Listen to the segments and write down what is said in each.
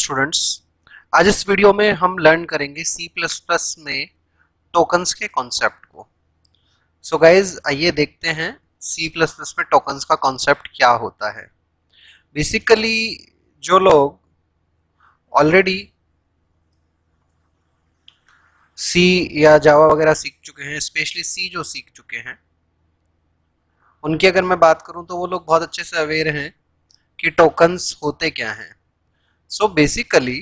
Students, आज इस video में हम लर्न करेंगे C++ में टोकन्स के कॉन्सेप्ट को। सो गाइज आइए देखते हैं C++ में टोकन्स का कॉन्सेप्ट क्या होता है। बेसिकली जो लोग ऑलरेडी C या जावा वगैरह सीख चुके हैं, स्पेशली C जो सीख चुके हैं, उनकी अगर मैं बात करूं तो वो लोग बहुत अच्छे से अवेयर हैं कि टोकन्स होते क्या हैं। So basically,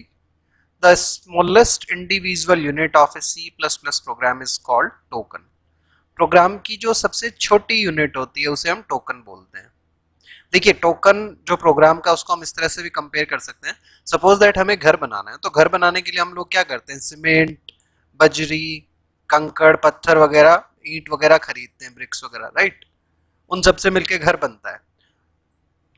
the smallest individual unit of a C++ program is called token. Program की जो सबसे छोटी यूनिट होती है उसे हम टोकन बोलते हैं। देखिए, टोकन जो प्रोग्राम का उसको हम इस तरह से भी कंपेयर कर सकते हैं। सपोज दैट हमें घर बनाना है, तो घर बनाने के लिए हम लोग क्या करते हैं, सीमेंट, बजरी, कंकड़, पत्थर वगैरह, ईंट वगैरह खरीदते हैं, ब्रिक्स वगैरह, राइट। उन सबसे मिलके घर बनता है।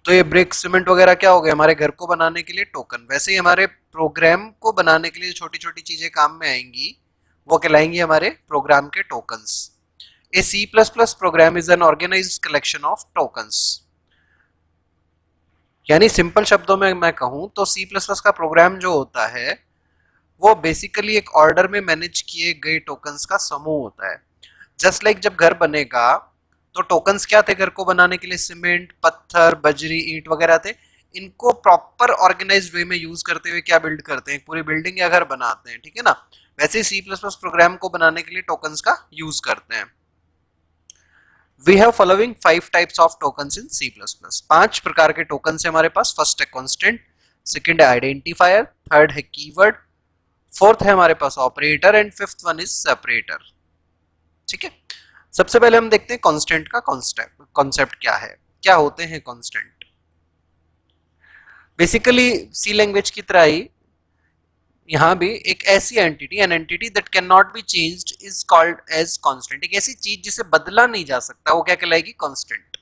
तो ये ब्रिक, सीमेंट वगैरह क्या हो गए, हमारे घर को बनाने के लिए टोकन। वैसे ही हमारे प्रोग्राम को बनाने के लिए छोटी छोटी चीजें काम में आएंगी, वो कहलाएंगी हमारे प्रोग्राम के tokens. A C++ program is an organised collection of tokens. यानी सिंपल शब्दों में मैं कहूं तो C++ का प्रोग्राम जो होता है वो बेसिकली एक ऑर्डर में मैनेज किए गए टोकन्स का समूह होता है। जस्ट लाइक जब घर बनेगा तो टोकन्स क्या थे घर को बनाने के लिए, सीमेंट, पत्थर, बजरी, ईंट वगैरह थे। इनको प्रॉपर ऑर्गेनाइज्ड वे में यूज करते हुए क्या बिल्ड करते हैं, पूरी बिल्डिंग या घर बनाते हैं, ठीक है ना। वैसे ही C++ प्रोग्राम को बनाने के लिए टोकन्स का यूज करते हैं। We have following 5 types of tokens in C++। 5 प्रकार के टोकन्स है हमारे पास। फर्स्ट है कांस्टेंट, सेकंड है आइडेंटिफायर, थर्ड है कीवर्ड, फोर्थ है हमारे पास operator and fifth one is separator. ठीक है, सबसे पहले हम देखते हैं कांस्टेंट का कॉन्सेप्ट क्या है, क्या होते हैं कांस्टेंट। बेसिकली सी लैंग्वेज की तरह ही यहां भी एक ऐसी entity, an entity that can not be changed is called as constant. एक ऐसी चीज जिसे बदला नहीं जा सकता, वो क्या कहलाएगी, कांस्टेंट।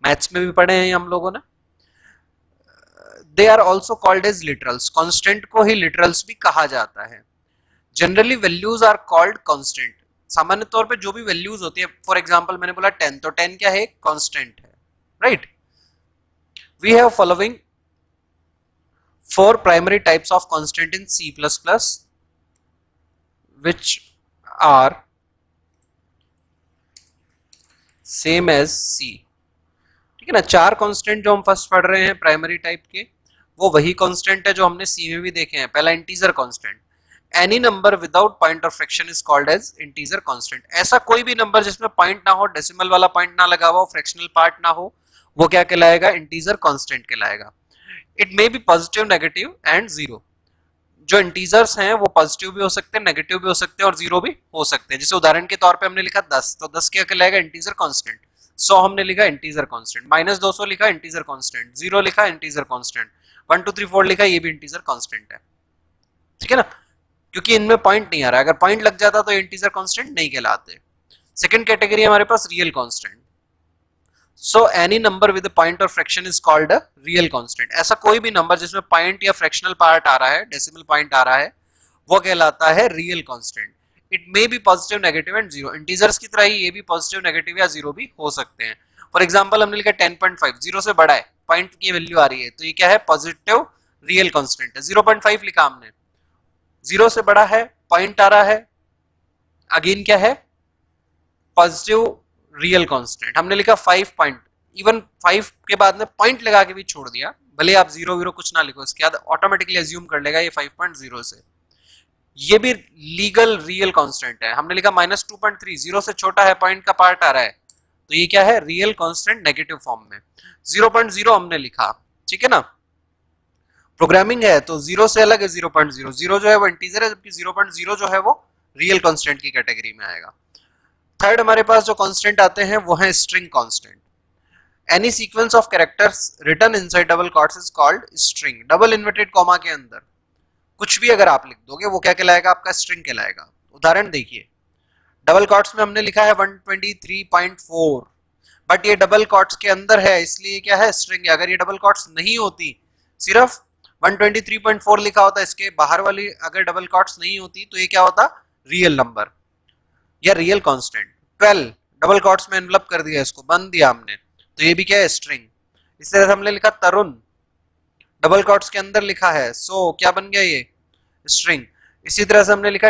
मैथ्स में भी पढ़े हैं हम लोगों ने। They are also called as literals. Constant को ही लिटरल्स भी कहा जाता है। Generally values are called constant. सामान्य तौर पे जो भी वैल्यूज होती है, फॉर एग्जांपल मैंने बोला 10, तो 10 क्या है, कांस्टेंट है, right. We have following 4 primary types of constant in C++, which are same as C। ठीक है ना। 4 कांस्टेंट जो हम फर्स्ट पढ़ रहे हैं प्राइमरी टाइप के, वो वही कांस्टेंट है जो हमने C में भी देखे हैं। पहला integer constant, any number without point और fraction is called as integer constant. ऐसा कोई भी नंबर जिसमें पॉइंट ना हो, डेसिमल वाला पॉइंट ना लगा हुआ हो, फ्रैक्शनल पार्ट ना हो, वो क्या कहलाएगा, इंटीजर कांस्टेंट कहलाएगा। It may be positive, negative and zero. जो इंटीजर्स हैं वो पॉजिटिव भी हो सकते हैं, नेगेटिव भी हो सकते हैं और जीरो भी हो सकते हैं। जैसे उदाहरण के तौर पे हमने लिखा 10, तो 10 क्या कहलाएगा, इंटीजर कांस्टेंट। 100 हमने लिखा इंटीजर कांस्टेंट, -200 लिखा इंटीजर कांस्टेंट, 0 लिखा इंटीजर कांस्टेंट, 1 2 3 4 लिखा, ये भी इंटीजर कांस्टेंट है। ठीक है ना, क्योंकि इनमें पॉइंट नहीं आ रहा है। अगर पॉइंट लग जाता तो इंटीजर कांस्टेंट नहीं कहलाते। सेकंड कैटेगरी हमारे पास real constant. So any number with point और fraction is called a real constant. ऐसा कोई भी नंबर जिसमें पॉइंट या फ्रैक्शनल पार्ट आ रहा है, डेसिमल पॉइंट आ रहा है, वो कहलाता है real constant. It may be positive, negative and zero. Integers की तरह ही ये भी पॉजिटिव, नेगेटिव या जीरो भी हो सकते हैं। फॉर एग्जाम्पल हमने लिखा 10.5, 0 से बड़ा है, पॉइंट की वैल्यू आ रही है, तो ये क्या है, पॉजिटिव रियल कांस्टेंट है। 0.5 लिखा हमने, 0 से बड़ा है, पॉइंट आ रहा है, अगेन क्या है, पॉजिटिव रियल कांस्टेंट। हमने लिखा 5 पॉइंट, इवन 5 के बाद में पॉइंट लगा के भी छोड़ दिया, भले आप 0 0 कुछ ना लिखो, इसके बाद ऑटोमेटिकली अज्यूम कर लेगा ये 5.0 से। ये भी लीगल रियल कांस्टेंट है। हमने लिखा -2.3, 0 से छोटा है, पॉइंट का पार्ट आ रहा है, तो ये क्या है, रियल कांस्टेंट नेगेटिव फॉर्म में। 0.0 हमने लिखा, ठीक है ना। प्रोग्रामिंग है तो 0 से अलग है 0.0। 0 जो है वो इंटीजर है, जबकि 0.0 जो है वो रियल कांस्टेंट की कैटेगरी में आएगा। थर्ड हमारे पास जो कांस्टेंट आते हैं वो है string constant. Any sequence of characters written inside double quotes is called string. Double inverted comma के अंदर कुछ भी अगर आप लिख दोगे वो क्या कहलाएगा, आपका स्ट्रिंग कहलाएगा। उदाहरण देखिए, डबल क्वोट्स में हमने लिखा है 123.4, बट ये डबल क्वोट्स के अंदर है, इसलिए क्या है, स्ट्रिंग है। अगर ये डबल क्वोट्स नहीं होती, सिर्फ 123.4 लिखा होता, इसके बाहर वाली अगर डबल क्वोट्स नहीं होती, तो ये क्या होता, रियल नंबर या रियल कांस्टेंट। 12 डबल क्वोट्स में एनवलप कर दिया, इसको बंद दिया हमने, तो ये भी क्या है, स्ट्रिंग। इस तरह से हमने लिखा तरुण, डबल कॉट्स के अंदर लिखा है, सो क्या बन गया ये स्ट्रिंग। इसी तरह से हमने लिखा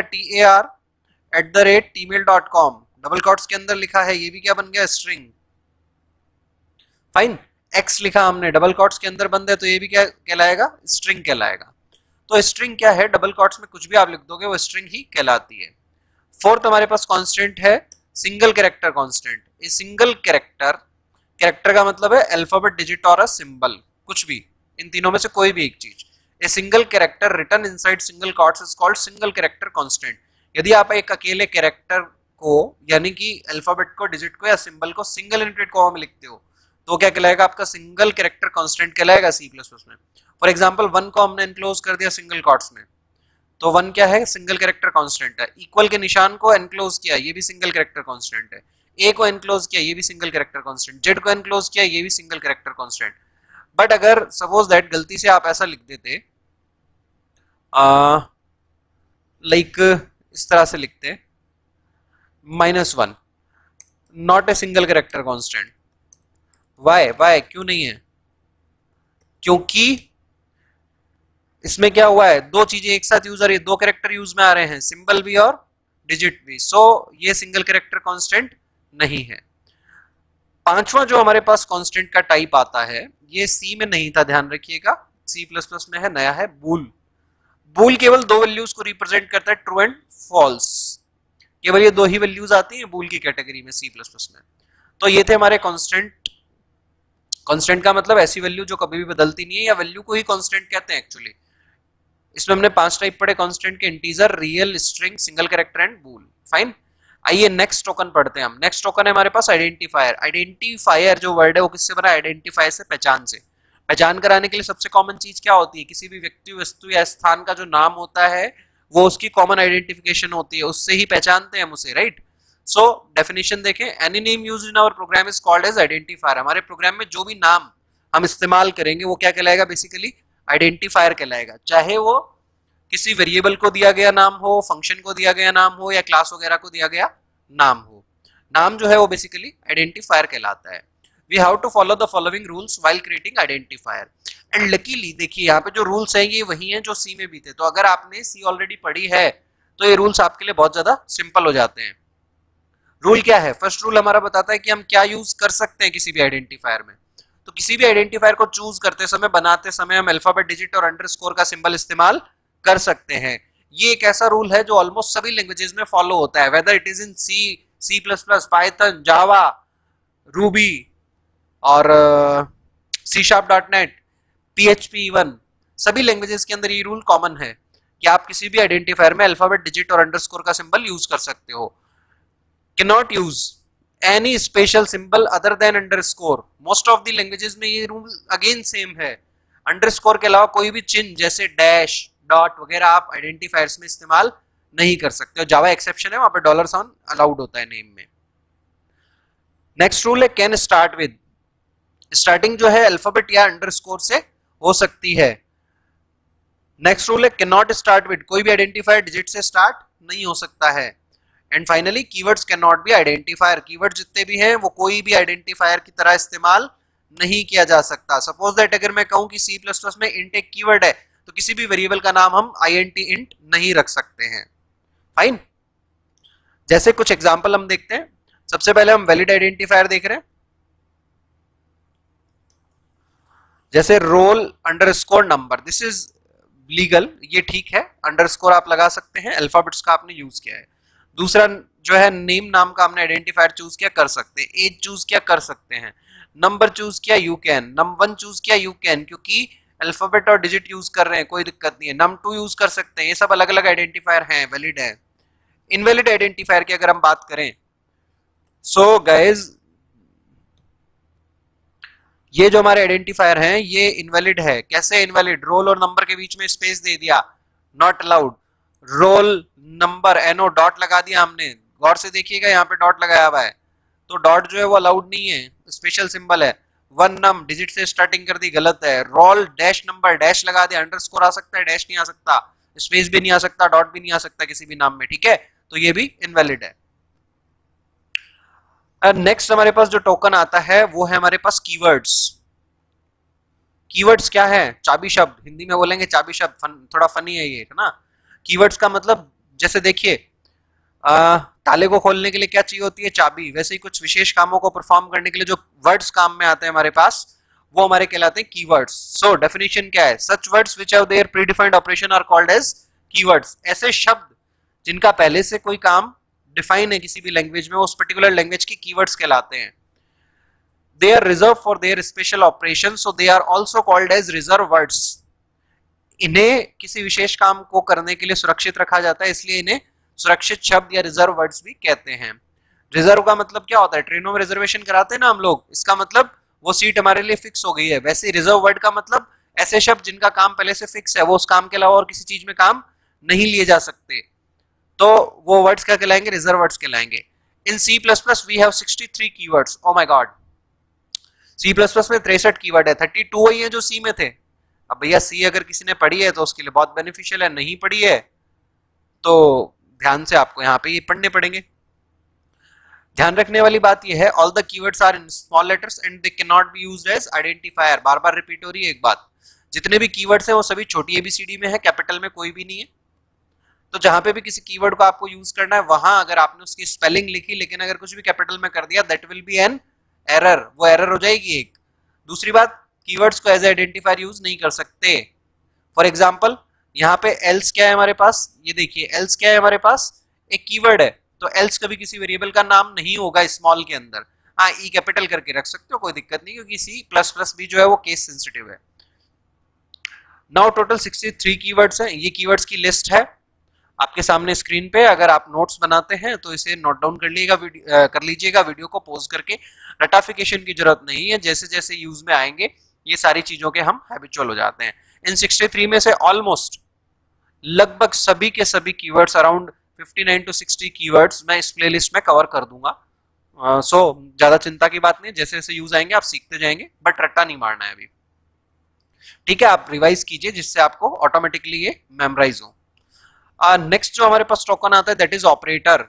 TAR@tmail.com, डबल कॉट्स के अंदर लिखा है, ये भी क्या बन गया स्ट्रिंग। फाइन, X लिखा हमने डबल कॉट्स के अंदर बंद है, तो ये भी क्या कहलाएगा स्ट्रिंग कहलाएगा। तो स्ट्रिंग क्या है, डबल कॉट्स में कुछ भी आप लिख दोगे वो स्ट्रिंग ही कहलाती है। फोर्थ हमारे पास कांस्टेंट है सिंगल कैरेक्टर कांस्टेंट। ये सिंगल कैरेक्टर, कैरेक्टर का मतलब है अल्फाबेट, डिजिट और सिंबल, कुछ भी, इन तीनों में से कोई भी एक चीज। A single character written inside single quotes is called single character constant. यदि आप एक अकेले कैरेक्टर को यानी कि अल्फाबेट को, डिजिट को या सिंबल को सिंगल इनवर्टेड कॉमा में लिखते हो तो क्या कहलाएगा, आपका सिंगल कैरेक्टर कांस्टेंट कहलाएगा C++ में। फॉर एग्जांपल 1 को हमने एनक्लोज कर दिया सिंगल क्वोट्स में, तो 1 क्या है सिंगल कैरेक्टर कांस्टेंट है। इक्वल के निशान को एनक्लोज किया, ये भी सिंगल कैरेक्टर कांस्टेंट है। A को एनक्लोज किया, ये भी सिंगल कैरेक्टर कांस्टेंट। Z को एनक्लोज किया, ये भी सिंगल कैरेक्टर कांस्टेंट। बट अगर सपोज दैट गलती से आप ऐसा लिख देते, लाइक इस तरह से लिखते -1 not a single character constant. Why क्यों नहीं है, क्योंकि इसमें क्या हुआ है, दो चीजें एक साथ यूज आ रही है, दो कैरेक्टर यूज में आ रहे हैं, सिंबल भी और डिजिट भी, सो ये सिंगल कैरेक्टर कांस्टेंट नहीं है। पांचवा जो हमारे पास कांस्टेंट का टाइप आता है, ये C में नहीं था, ध्यान रखिएगा, C++ में है, नया है बूल। बूल केवल दो वैल्यूज को रिप्रेजेंट करता है, ट्रू एंड फॉल्स। केवल ये दो ही वैल्यूज आती हैं बूल की कैटेगरी में C++ में। तो ये थे हमारे कांस्टेंट। कांस्टेंट का मतलब ऐसी वैल्यू जो कभी भी बदलती नहीं है, या वैल्यू को ही कांस्टेंट कहते हैं एक्चुअली। इसमें हमने 5 टाइप पढ़े कांस्टेंट के, integer, real, string, single character and bool. Fine, आइए नेक्स्ट टोकन पढ़ते हैं हम। नेक्स्ट टोकन है हमारे पास आइडेंटिफायर। आइडेंटिफायर जो वर्ड है वो किससे बना है, आइडेंटिफाई से, पहचान से। पहचान कराने के लिए सबसे कॉमन चीज क्या होती है, किसी भी व्यक्ति, वस्तु या स्थान का जो नाम होता है वो उसकी कॉमन आइडेंटिफिकेशन होती है, उससे ही पहचानते हैं हम उसे, राइट। सो डेफिनेशन देखें, any name used in our program is called as identifier. हमारे प्रोग्राम में जो भी नाम हम इस्तेमाल करेंगे वो क्या कहलाएगा, बेसिकली आइडेंटिफायर कहलाएगा। चाहे वो किसी वेरिएबल को दिया गया नाम हो, फंक्शन को दिया गया नाम हो, या क्लास वगैरह को दिया गया नाम हो, नाम जो है वो बेसिकली आइडेंटिफायर कहलाता है। We have to follow the following rules while creating identifier. And luckily देखिए यहाँ पे जो रूल्स हैं ये वही हैं जो C में भी थे, तो अगर आपने C ऑलरेडी पढ़ी है तो ये रूल्स आपके लिए बहुत ज्यादा सिंपल हो जाते हैं। रूल क्या है, फर्स्ट रूल हमारा बताता है कि हम क्या यूज कर सकते हैं किसी भी आइडेंटिफायर में। तो किसी भी आइडेंटिफायर को चूज करते समय, बनाते समय हम अल्फाबेट, डिजिट और अंडरस्कोर का सिंबल इस्तेमाल कर सकते हैं। ये एक ऐसा रूल है जो ऑलमोस्ट सभी लैंग्वेजेस में फॉलो होता है, whether it is in C++, Python, Java, Ruby और C#.net, PHP इवन, सभी लैंग्वेजेस के अंदर ये रूल कॉमन है कि आप किसी भी आइडेंटिफायर में अल्फाबेट, डिजिट और अंडरस्कोर का सिंबल यूज कर सकते हो। Cannot use any special symbol other than underscore. Most of the languages में ये रूल अगेन सेम है। अंडरस्कोर के अलावा कोई भी चिन्ह जैसे डैश, डॉट वगैरह आप आइडेंटिफायर्स में इस्तेमाल नहीं कर सकते हो। जावा एक्सेप्शन है, वहां पे $साइन अलाउड होता है नेम में। नेक्स्ट रूल है कैन स्टार्ट विद। स्टार्टिंग जो है अल्फाबेट या अंडरस्कोर से हो सकती है। नेक्स्ट रूल है कैन नॉट स्टार्ट विद। कोई भी आइडेंटिफायर डिजिट से स्टार्ट नहीं हो सकता है। And finally keywords can not B identifier. Keyword जितने भी हैं वो कोई भी आइडेंटिफायर की तरह इस्तेमाल नहीं किया जा सकता। सपोज दैट अगर मैं कहूं कि C++ में इंट एक कीवर्ड है तो किसी भी वेरिएबल का नाम हम int int नहीं रख सकते हैं। फाइन, जैसे कुछ एग्जांपल हम देखते हैं। सबसे पहले हम वैलिड आइडेंटिफायर देख रहे हैं, जैसे roll underscore number, this is legal, ये ठीक है, अंडरस्कोर आप लगा सकते हैं, अल्फाबेट्स का आपने यूज किया है। दूसरा जो है नेम नाम का हमने आइडेंटिफायर चूज किया, कर सकते हैं। एज चूज किया, कर सकते हैं। नंबर चूज किया, यू कैन। num1 चूज किया, यू कैन, क्योंकि अल्फाबेट और डिजिट यूज कर रहे हैं, कोई दिक्कत नहीं है। num2 यूज कर सकते हैं। ये सब अलग अलग आइडेंटिफायर हैं, वैलिड है। इनवैलिड आइडेंटिफायर की अगर हम बात करें, सो गाइज ये जो हमारे आइडेंटिफायर हैं ये इनवैलिड है। कैसे इनवैलिड, रोल और नंबर के बीच में स्पेस दे दिया, not allowed. Roll number NO dot लगा दिया हमने, गौर से देखिएगा यहाँ पे डॉट लगाया हुआ है, तो डॉट जो है वो अलाउड नहीं है, स्पेशल सिंबल है। वन नम डिजिट से स्टार्टिंग कर दी, गलत है। रोल डैश नंबर, डैश लगा दिया, अंडरस्कोर आ सकता है, डैश नहीं आ सकता, स्पेस भी नहीं आ सकता, डॉट भी नहीं आ सकता किसी भी नाम में, ठीक है, तो ये भी इनवैलिड है। नेक्स्ट हमारे पास जो टोकन आता है वो है हमारे पास कीवर्ड्स। कीवर्ड्स क्या है? चाबी शब्द, हिंदी में बोलेंगे चाबी शब्द, थोड़ा फनी है ये, है ना। कीवर्ड्स का मतलब जैसे देखिए ताले को खोलने के लिए क्या चाहिए होती है? चाबी। वैसे ही कुछ विशेष कामों को परफॉर्म करने के लिए जो वर्ड्स काम में आते हैं हमारे पास, वो हमारे कहलाते हैं कीवर्ड्स। सो डेफिनेशन क्या है? Such words which have their predefined operation are called as keywords. ऐसे शब्द जिनका पहले से कोई काम डिफाइन है किसी भी लैंग्वेज में, उस पर्टिकुलर लैंग्वेज की कीवर्ड्स कहलाते हैं। They are reserved for their special operations, so they are also called as reserve words. इन्हें किसी विशेष काम को करने के लिए सुरक्षित रखा जाता है, इसलिए इन्हें सुरक्षित शब्द या रिजर्व वर्ड्स भी कहते हैं। रिजर्व का मतलब क्या होता है? ट्रेनों में रिजर्वेशन कराते हैं ना हम लोग, इसका मतलब वो सीट हमारे लिए फिक्स हो गई है। वैसे रिजर्व वर्ड का मतलब ऐसे शब्द जिनका काम पहले से फिक्स है, वो उस काम के अलावा और किसी चीज में काम नहीं लिए जा सकते, तो वो वर्ड्स क्या कहलाएंगे? रिजर्व वर्ड्स कहलाएंगे। In C++ we have 63 keywords. Oh my god, C++ में 63 कीवर्ड है, 32 वही है जो C में थे। अब भैया C अगर किसी ने पढ़ी है तो उसके लिए बहुत बेनिफिशियल है, नहीं पढ़ी है तो ध्यान से आपको यहाँ पे ये पढ़ने पड़ेंगे। ध्यान रखने वाली बात ये है, all the keywords are in small letters and they can not be used as identifier. बार बार रिपीट हो रही है एक बात, जितने भी कीवर्ड्स हैं वो सभी छोटी ABCD में है, कैपिटल में कोई भी नहीं है। तो जहां पे भी किसी कीवर्ड को आपको यूज करना है, वहां अगर आपने उसकी स्पेलिंग लिखी लेकिन अगर कुछ भी कैपिटल में कर दिया, that will be an error, वो एरर हो जाएगी एक। दूसरी बात, कीवर्ड्स को एज आइडेंटिफायर यूज नहीं कर सकते। फॉर एग्जांपल यहाँ पे एल्स क्या है हमारे पास? ये देखिए एल्स क्या है हमारे पास? एक कीवर्ड है, तो एल्स कभी किसी वेरिएबल का नाम नहीं होगा स्मॉल के अंदर। हाँ, ई कैपिटल करके रख सकते हो, कोई दिक्कत नहीं, क्योंकि C++ भी जो है वो केस सेंसिटिव है। नाउ टोटल 63 कीवर्ड्स हैं। ये कीवर्ड्स की लिस्ट है आपके सामने स्क्रीन पे। अगर आप नोट्स बनाते हैं तो इसे नोट डाउन कर लीजिएगा वीडियो को पॉज करके। रटाफिकेशन की जरूरत नहीं है, जैसे जैसे यूज में आएंगे ये सारी चीजों के हम हैबिचुअल हो जाते हैं। इन 63 में से ऑलमोस्ट लगभग सभी के सभी कीवर्ड्स, अराउंड 59 to 60 कीवर्ड्स मैं इस प्लेलिस्ट में कवर कर दूंगा। सो ज्यादा चिंता की बात नहीं, जैसे जैसे यूज आएंगे आप सीखते जाएंगे, बट रट्टा नहीं मारना है अभी। ठीक है, आप रिवाइज कीजिए जिससे आपको ऑटोमेटिकली ये मेमोराइज हो। नेक्स्ट जो हमारे पास टोकन आता है that is operator.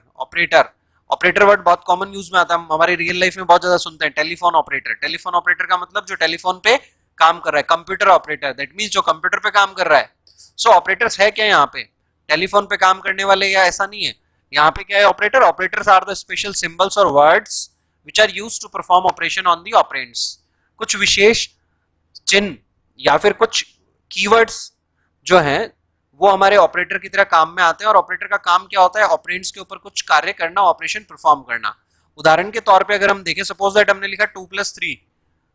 Operator word बहुत कॉमन यूज में आता है, हमारे रियल लाइफ में बहुत ज्यादा सुनते हैं। टेलीफोन ऑपरेटर, टेलीफोन ऑपरेटर का मतलब जो टेलीफोन पे काम कर रहा है। कंप्यूटर ऑपरेटर, दैट मींस जो कंप्यूटर पे काम कर रहा है। सो ऑपरेटर्स है क्या यहाँ पे? टेलीफोन पे काम करने वाले, या ऐसा नहीं है। यहाँ पे क्या है? Operator. Operators are the special symbols और words which are used to perform operation on the operands. कुछ विशेष चिन्ह या फिर कुछ कीवर्ड्स जो हैं वो हमारे ऑपरेटर की तरह काम में आते हैं। और ऑपरेटर का काम क्या होता है? ऑपरेंड्स के ऊपर कुछ कार्य करना, ऑपरेशन परफॉर्म करना। उदाहरण के तौर पे अगर हम देखें, सपोज दैट हमने लिखा 2 + 3,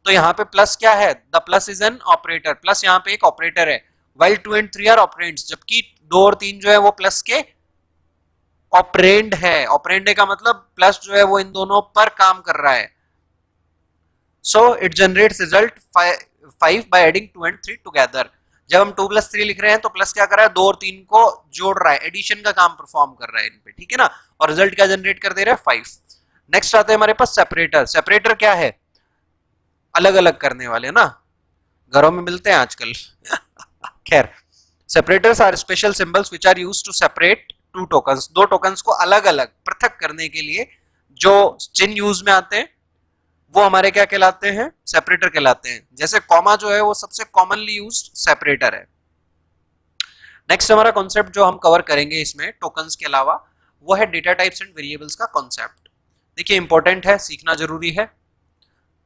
तो यहाँ पे प्लस क्या है? The plus is an operator. Plus यहाँ पे एक ऑपरेटर है। वाइल 2 and 3 आर ऑपरेंड्स, जबकि 2 और 3 जो है वो प्लस के ऑपरेंड है। ऑपरेंड का मतलब प्लस जो है वो इन दोनों पर काम कर रहा है। So it generates result 5 by adding 2 and 3 together. जब हम 2 + 3 लिख रहे हैं तो प्लस क्या कर रहा है? 2 और 3 को जोड़ रहा है, एडिशन का काम परफॉर्म कर रहा है इन पे, ठीक है ना। और रिजल्ट क्या जनरेट कर दे रहा है? 5। नेक्स्ट आते हैं हमारे पास सेपरेटर। सेपरेटर क्या है? अलग अलग करने वाले ना, घरों में मिलते हैं आजकल। खैर, separators are special symbols which are used to separate two tokens. दो टोकन्स को अलग अलग पृथक करने के लिए जो चिन्ह यूज में आते हैं वो हमारे क्या कहलाते हैं? सेपरेटर कहलाते हैं। जैसे कॉमा जो है वो सबसे कॉमनली यूज्ड सेपरेटर है। नेक्स्ट हमारा कॉन्सेप्ट जो हम कवर करेंगे इसमें टोकन्स के अलावा, वो है डेटा टाइप्स एंड वेरिएबल्स का कॉन्सेप्ट। देखिए इंपॉर्टेंट है, सीखना जरूरी है।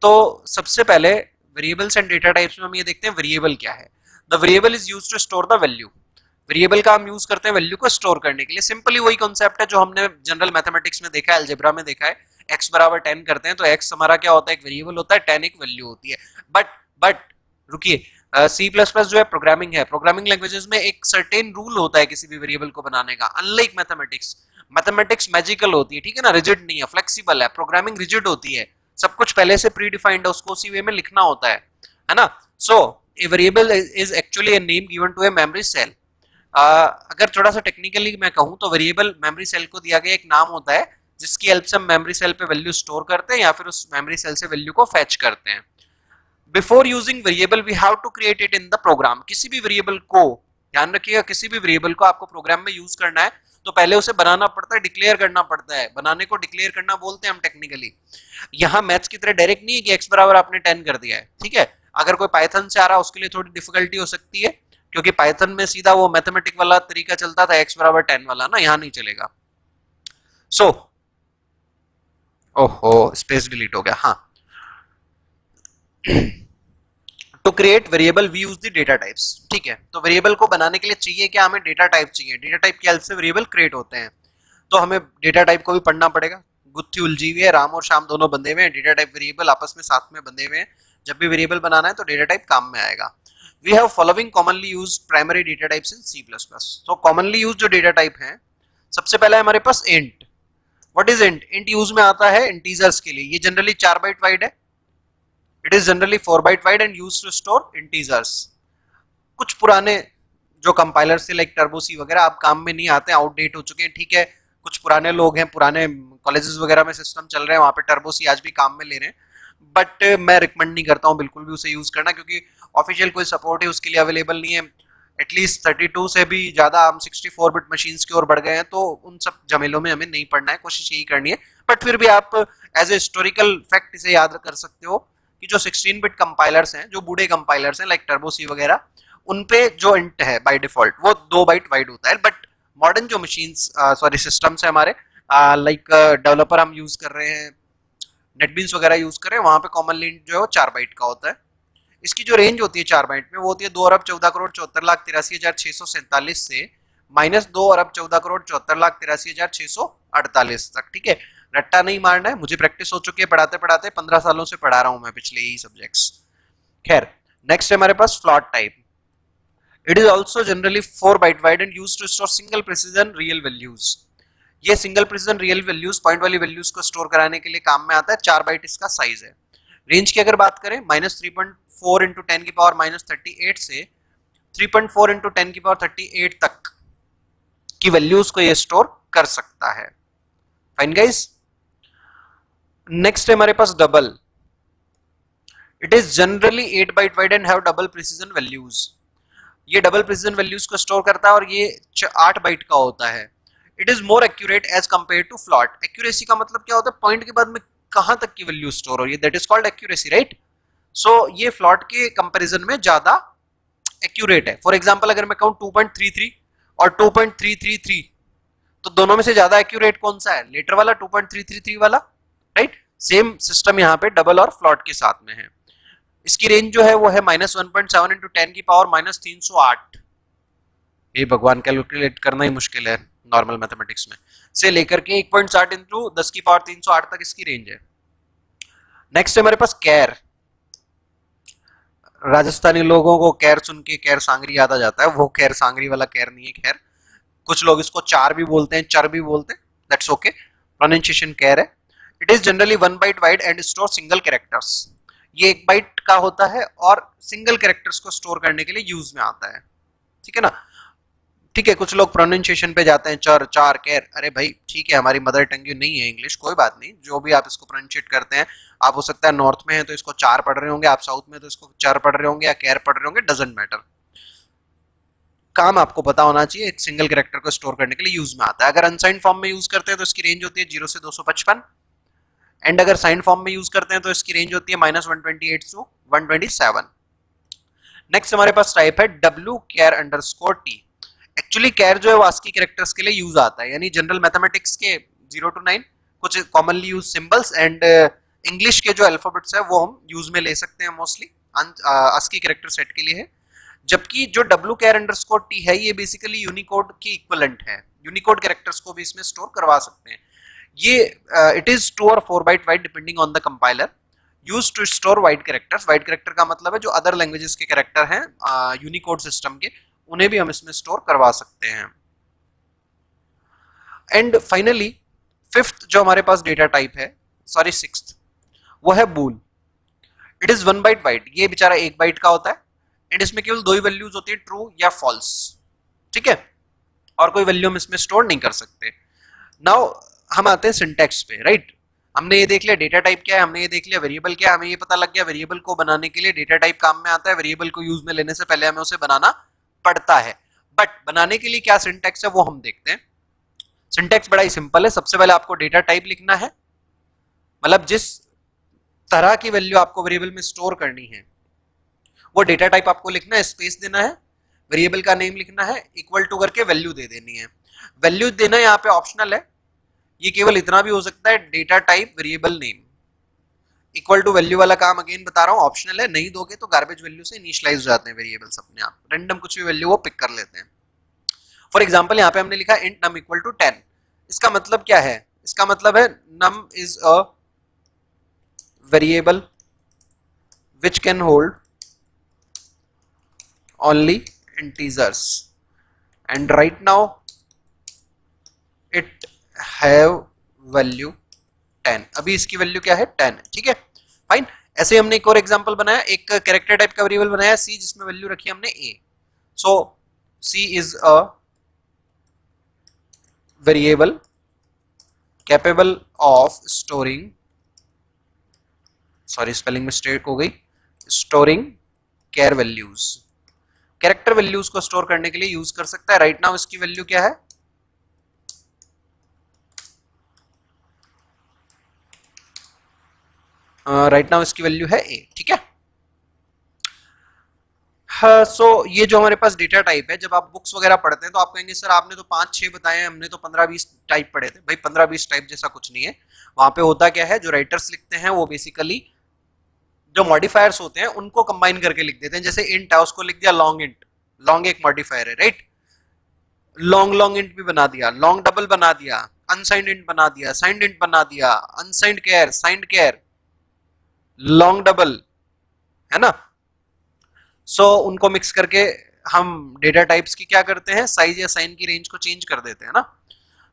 तो सबसे पहले वेरिएबल्स एंड डेटा टाइप्स में हम ये देखते हैं वेरिएबल क्या है। The variable is used to store the value. Variable का हम यूज करते हैं वैल्यू को स्टोर करने के लिए। सिंपली वही कॉन्सेप्ट है जो हमने जनरल मैथमेटिक्स में देखा है, अलजेब्रा में देखा है। x बराबर 10 करते हैं तो x हमारा क्या होता है? एक वेरिएबल होता है, 10 एक वैल्यू होती है। बट रुकिए, C++ जो है प्रोग्रामिंग है। प्रोग्रामिंग लैंग्वेजेस में एक सर्टेन रूल होता है किसी भी वेरिएबल को बनाने का। अनलाइक मैथमेटिक्स मैजिकल होती है, ठीक है ना, रिजिड नहीं है, फ्लेक्सिबल है। प्रोग्रामिंग रिजिड होती है, सब कुछ पहले से प्री डिफाइंड है, उसको उसी वे में लिखना होता है ना। So a variable is actually a name given to a memory cell. अगर थोड़ा सा टेक्निकली मैं कहूं तो वेरिएबल मेमोरी सेल को दिया गया एक नाम होता है जिसकी हेल्प से हम मेमोरी सेल पे वैल्यू स्टोर करते हैं या फिर उस मेमोरी सेल से वैल्यू को फेच करते हैं। Before using variable we have to create it in the program. किसी भी वेरिएबल को, ध्यान रखिएगा, किसी भी वेरिएबल को आपको प्रोग्राम में यूज करना है तो पहले उसे बनाना पड़ता है, डिक्लेयर करना पड़ता है। बनाने को डिक्लेयर करना बोलते हैं हम टेक्निकली। यहाँ मैथ्स की तरह डायरेक्ट नहीं है कि x बराबर आपने 10 कर दिया है, ठीक है। अगर कोई पाइथन से आ रहा है उसके लिए थोड़ी डिफिकल्टी हो सकती है, क्योंकि पाइथन में सीधा वो मैथमेटिक वाला तरीका चलता था, x बराबर 10 वाला ना, यहाँ नहीं चलेगा। सो ओहो स्पेस डिलीट हो गया, हाँ। To create variable we use the data types, ठीक है। तो वेरिएबल को बनाने के लिए चाहिए क्या, हमें डेटा टाइप चाहिए। डेटा टाइप की हेल्प से वेरिएबल क्रिएट होते हैं, तो हमें डेटा टाइप को भी पढ़ना पड़ेगा। गुत्थी उलझी हुई है, राम और श्याम दोनों बंधे हुए हैं, डेटा टाइप वेरिएबल आपस में साथ में बंधे हुए हैं। जब भी वेरिएबल बनाना है तो डेटा टाइप काम में आएगा। We have following commonly use primary data types in C++। तो कॉमनली यूज जो डेटा टाइप है, सबसे पहले हमारे पास int. What is int? Int use में आता है इंटीजर्स के लिए। ये जनरली 4 बाइट वाइड है। It is generally 4 byte wide and use to store integers. कुछ पुराने जो कंपाइलर से लाइक टर्बो सी वगैरह आप काम में नहीं आते, आउटडेट हो चुके हैं, ठीक है। कुछ पुराने लोग हैं, पुराने कॉलेजेस वगैरह में सिस्टम चल रहे हैं, वहां पे टर्बो सी आज भी काम में ले रहे हैं, बट मैं रिकमेंड नहीं करता हूँ बिल्कुल भी उसे यूज करना, क्योंकि ऑफिशियल कोई सपोर्ट है उसके लिए अवेलेबल नहीं है। एटलीस्ट 32 से भी ज्यादा हम 64 बिट मशीन्स की ओर बढ़ गए हैं, तो उन सब झमेलों में हमें नहीं पढ़ना है, कोशिश यही करनी है। बट फिर भी आप एज ए हिस्टोरिकल फैक्ट इसे याद कर सकते हो कि जो 16 बिट कंपाइलर्स हैं, जो बूढ़े कंपाइलर्स हैं लाइक टर्बो सी वगैरह, उनपे जो इंट है बाय डिफॉल्ट वो 2 बाइट वाइड होता है। बट मॉडर्न जो मशीन्स सॉरी सिस्टम्स है हमारे, लाइक डेवलपर हम यूज कर रहे हैं, नेटबीन्स वगैरह यूज कर रहे हैं, वहां पे कॉमनली इंट जो है वो 4 बाइट का होता है। इसकी जो रेंज होती है 4 बाइट में, वो होती है 2,14,74,83,647 से -2,14,74,73,648 तक, ठीक है। रट्टा नहीं मारना है, मुझे प्रैक्टिस हो चुकी है पढ़ाते पढ़ाते, 15 सालों से पढ़ा रहा हूं मैं पिछले यही सब्जेक्ट्स। खैर, नेक्स्ट है हमारे पास float type. It is also generally 4 byte wide and use to store single precision real values. ये single precision real values, point वाली वैल्यूज को स्टोर कराने के लिए काम में आता है। 4 बाइट इसका साइज है। रेंज की अगर बात करें, -3.4 × 10⁻38 से 3.4 × 10⁻38 तक की वैल्यूज को ये स्टोर कर सकता है। Fine guys. नेक्स्ट है हमारे पास double. It is generally 8 byte wide and have double precision values. ये डबल प्रिसीजन वैल्यूज को स्टोर करता है और ये 8 बाइट का होता है। It is more accurate as compare to float. Accuracy का मतलब क्या होता है? पॉइंट के बाद में कहां तक की वैल्यू स्टोर हो रही है, that is called accuracy, right. So ये फ्लॉट के कंपैरिजन में ज्यादा एक्यूरेट है। फॉर एग्जांपल अगर मैं कहूं 2.33 और 2.333, तो दोनों में से ज्यादा एक्यूरेट कौन सा है? लेटर वाला, 2.333 वाला, राइट। सेम सिस्टम यहाँ पे डबल और फ्लॉट के साथ में है। इसकी रेंज जो है वो है -1.7 × 10⁻³ ये भगवान, कैलकुलेट करना ही मुश्किल है नॉर्मल मैथमेटिक्स में, से लेकर के 1.60 × 10⁻³ तक इसकी रेंज है। नेक्स्ट है हमारे पास कैर। राजस्थानी लोगों को कैर सुन के कैर सांगरी याद आ जाता है, वो कैर सांगरी वाला कैर नहीं है। खैर, कुछ लोग इसको चार भी बोलते हैं, चर भी बोलते हैं, दैट्स ओके। प्रोनाउंसिएशन कैर है। It is generally 1 byte wide and store single characters. ये 1 बाइट का होता है और सिंगल कैरेक्टर्स को स्टोर करने के लिए यूज में आता है, ठीक है ना। ठीक है, कुछ लोग प्रोनाउंसिएशन पे जाते हैं, चर, चार, कैर। अरे भाई ठीक है, हमारी मदर टंग नहीं है इंग्लिश, कोई बात नहीं, जो भी आप इसको प्रोनाउंसिएट करते हैं। आप हो सकता है नॉर्थ में है तो इसको चार पढ़ रहे होंगे, आप साउथ में तो इसको चर पढ़ रहे होंगे या कैर पढ़ रहे होंगे, डजंट मैटर। काम आपको पता होना चाहिए, एक सिंगल कैरेक्टर को स्टोर करने के लिए यूज में आता है। अगर अनसाइंड फॉर्म में यूज करते हैं तो इसकी रेंज होती है 0 से 255, एंड अगर साइन फॉर्म में यूज करते हैं तो इसकी रेंज होती है -128 to 127। नेक्स्ट हमारे पास टाइप है WCHAR_T। एक्चुअली कैर जो है वो ASCII कैरेक्टर्स के लिए यूज आता है, यानी जनरल मैथमेटिक्स के 0 to 9 कुछ commonly use symbols and English के जो अल्फाबेट्स है वो हम यूज में ले सकते हैं, मोस्टली ASCII कैरेक्टर सेट के लिए है। जबकि जो WCHAR_T है ये बेसिकली यूनिकोड की इक्विवेलेंट है, यूनिकोड कैरेक्टर्स को भी इसमें स्टोर करवा सकते हैं। ये इट इज 2 और 4 byte wide depending on the compiler, use to store wide characters. Wide character का मतलब है जो अदर लैंग्वेजेस के कैरेक्टर हैं यूनिकोड सिस्टम के, उन्हें भी हम इसमें स्टोर करवा सकते हैं। एंड फाइनली 5th जो हमारे पास डेटा टाइप है, सॉरी 6th, वो है bool. It is 1 byte wide. ये बेचारा 1 बाइट का होता है एंड इसमें केवल 2 ही वैल्यूज होती है, ट्रू या फॉल्स, ठीक है, और कोई वैल्यू हम इसमें स्टोर नहीं कर सकते। नाउ हम आते हैं सिंटैक्स पे, राइट। हमने ये देख लिया डेटा टाइप क्या है, हमने ये देख लिया वेरिएबल क्या है, हमें ये पता लग गया वेरिएबल को बनाने के लिए डेटा टाइप काम में आता है, वेरिएबल को यूज में लेने से पहले हमें उसे बनाना पड़ता है। बट बनाने के लिए क्या सिंटैक्स है वो हम देखते हैं। सिंटैक्स बड़ा ही सिंपल है। सबसे पहले आपको डेटा टाइप लिखना है, मतलब जिस तरह की वैल्यू आपको वेरिएबल में स्टोर करनी है वो डेटा टाइप आपको लिखना है, स्पेस देना है, वेरिएबल का नेम लिखना है, इक्वल टू करके वैल्यू दे देनी है। वैल्यू देना यहाँ पे ऑप्शनल है, ये केवल इतना भी हो सकता है data type variable name. Equal to value वाला काम अगेन बता रहा हूँ ऑप्शनल है, नहीं दोगे तो गार्बेज वैल्यू से इनिशियलाइज हो जाते हैं वेरिएबल्स अपने आप, रैंडम कुछ भी वैल्यू वो पिक कर लेते हैं। फॉर एग्जाम्पल यहाँ पे हमने लिखा इंट नम इक्वल टू 10, इसका मतलब क्या है? इसका मतलब है num is a variable which can hold only integers and right now it have value 10। अभी इसकी वैल्यू क्या है? 10 है, ठीक है, फाइन। ऐसे हमने एक और एग्जांपल बनाया, एक कैरेक्टर टाइप का वेरिएबल बनाया सी, जिसमें वैल्यू रखी हमने a। So C is a variable capable of storing, sorry spelling mistake हो गई, storing char values, character values को स्टोर करने के लिए यूज कर सकता है। राइट नाउ इसकी वैल्यू क्या है? राइट नाउ इसकी वैल्यू है a, ठीक है। सो ये जो हमारे पास डेटा टाइप है, जब आप बुक्स वगैरह पढ़ते हैं तो आप कहेंगे सर आपने तो 5-6 बताए, हमने तो 15-20 टाइप पढ़े थे। भाई 15-20 टाइप जैसा कुछ नहीं है, वहां पे होता क्या है, जो राइटर्स लिखते हैं वो बेसिकली जो मॉडिफायर्स होते हैं उनको कंबाइन करके लिख देते हैं। जैसे इंट है, उसको लिख दिया लॉन्ग इंट, लॉन्ग एक मॉडिफायर है, राइट, लॉन्ग लॉन्ग इंट भी बना दिया, लॉन्ग डबल बना दिया, अनसाइंड इंट बना दिया, साइंड इंट बना दिया, unsigned care, signed care, long double, है ना। सो उनको मिक्स करके हम डेटा टाइप्स की क्या करते हैं, साइज या साइन की रेंज को चेंज कर देते हैं ना।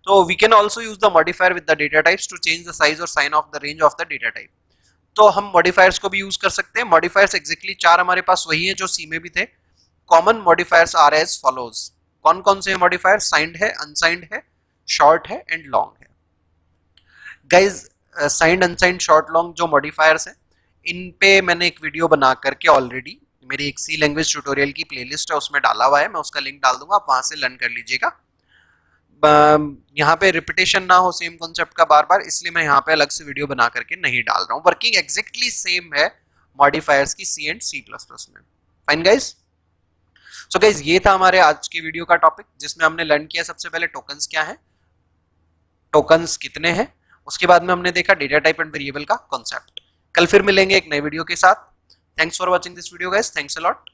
तो we can also use the modifier with the data types to change the size और sign of the range of the data type. तो हम मॉडिफायर्स को भी यूज कर सकते हैं। मॉडिफायर्स एग्जैक्टली 4 हमारे पास वही है जो सी में भी थे। Common modifiers are as follows. कौन कौन से मॉडिफायर? साइंड है, अनसाइंड है, शॉर्ट है एंड लॉन्ग है। Guys signed, unsigned, short, long जो मॉडिफायर्स है, इन पे मैंने एक वीडियो बना करके ऑलरेडी मेरी एक सी लैंग्वेज ट्यूटोरियल की प्लेलिस्ट है उसमें डाला हुआ है, मैं उसका लिंक डाल दूंगा, आप वहां से लर्न कर लीजिएगा। यहाँ पे रिपीटेशन ना हो सेम कॉन्सेप्ट का बार बार, इसलिए मैं यहाँ पे अलग से वीडियो बना करके नहीं डाल रहा हूँ। वर्किंग एग्जैक्टली सेम है मॉडिफायर्स की सी एंड सी प्लस प्लस में। Fine guys. सो गाइज ये था हमारे आज की वीडियो का टॉपिक, जिसमें हमने लर्न किया सबसे पहले टोकन्स क्या है, टोकन्स कितने हैं, उसके बाद में हमने देखा डेटा टाइप एंड वेरिएबल का कॉन्सेप्ट। कल फिर मिलेंगे एक नए वीडियो के साथ। Thanks for watching this video guys, thanks a lot.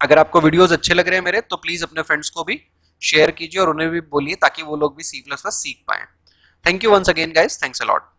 अगर आपको वीडियोस अच्छे लग रहे हैं मेरे, तो प्लीज अपने फ्रेंड्स को भी शेयर कीजिए और उन्हें भी बोलिए ताकि वो लोग भी C++ सीख पाएं। Thank you once again guys, thanks a lot.